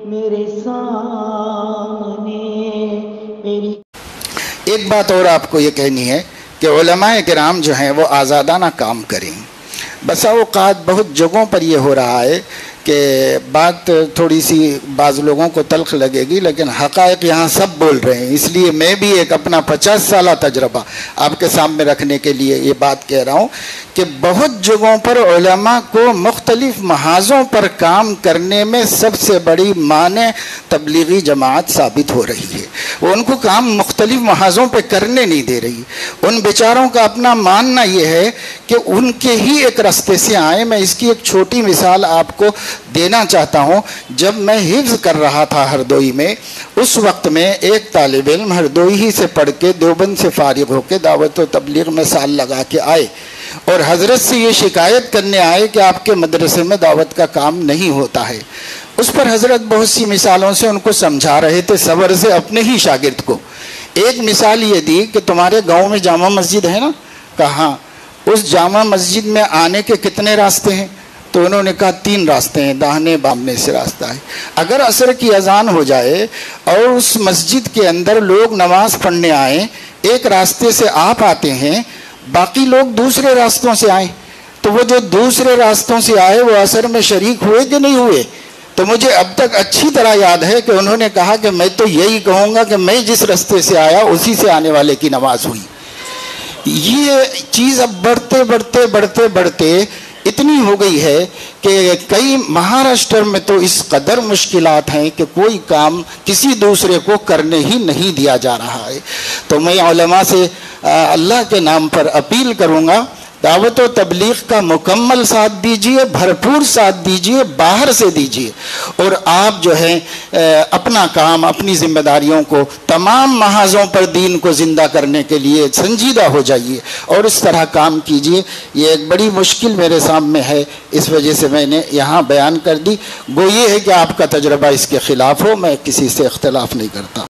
میرے سامنے میری ایک بات اور آپ کو یہ کہنی ہے کہ علماء کرام جو ہیں وہ آزادانہ کام کریں۔ بسا اوقات بہت جگہوں پر یہ ہو رہا ہے کہ بات تھوڑی سی بعض لوگوں کو تلخ لگے گی، لیکن حقائق یہاں سب بول رہے ہیں، اس لیے میں بھی ایک اپنا 50 سالہ تجربہ آپ کے سامنے رکھنے کے لیے یہ بات کہہ رہا ہوں کہ بہت جگہوں پر علماء کو مختلف محاذوں پر کام کرنے میں سب سے بڑی مانع تبلیغی جماعت ثابت ہو رہی ہے۔ وہ ان کو کام مختلف محاذوں پہ کرنے نہیں دے رہی۔ ان بیچاروں کا اپنا ماننا یہ ہے کہ ان کے ہی ایک راستے سے آئیں۔ میں اس کی ایک چھوٹی مثال آپ کو دینا چاہتا ہوں۔ جب میں حفظ کر رہا تھا ہردوئی میں، اس وقت میں ایک طالب علم ہردوئی ہی سے پڑھ کے دیوبند سے فارغ ہو کے دعوت و تبلیغ میں سال لگا کے آئے اور حضرت سے یہ شکایت کرنے آئے کہ آپ کے مدرسے میں دعوت کا کام نہیں ہوتا ہے۔ اس پر حضرت بہت سی مثالوں سے ان کو سمجھا رہے تھے، صبر سے اپنے ہی شاگرد کو۔ ایک مثال یہ دی کہ تمہارے گاؤں میں جامع مسجد ہے نا؟ کہا اس جامع مسجد میں آنے کے کتنے راستے ہیں؟ تو انہوں نے کہا 3 راستے ہیں، داہنے بامنے سے راستہ ہے۔ اگر عصر کی اذان ہو جائے اور اس مسجد کے اندر لوگ نماز پڑھنے آئیں، ایک راستے سے آپ آتے ہیں، باقی لوگ دوسرے راستوں سے آئیں، تو وہ جو دوسرے راستوں سے آئے وہ عصر میں شریک ہوئے کہ نہیں ہوئے؟ تو مجھے اب تک اچھی طرح یاد ہے کہ انہوں نے کہا کہ میں تو یہی کہوں گا کہ میں جس راستے سے آیا اسی سے آنے والے کی نماز ہوئی۔ یہ چیز اب بڑھتے اتنی ہو گئی ہے کہ کئی مہاراشٹر میں تو اس قدر مشکلات ہیں کہ کوئی کام کسی دوسرے کو کرنے ہی نہیں دیا جا رہا ہے۔ تو میں علماء سے اللہ کے نام پر اپیل کروں گا، دعوت و تبلیغ کا مکمل ساتھ دیجئے، بھرپور ساتھ دیجئے، باہر سے دیجئے، اور آپ جو ہے اپنا کام، اپنی ذمہ داریوں کو تمام محاذوں پر دین کو زندہ کرنے کے لیے سنجیدہ ہو جائیے اور اس طرح کام کیجئے۔ یہ ایک بڑی مشکل میرے سامنے ہے، اس وجہ سے میں نے یہاں بیان کر دی۔ گو یہ ہے کہ آپ کا تجربہ اس کے خلاف ہو، میں کسی سے اختلاف نہیں کرتا۔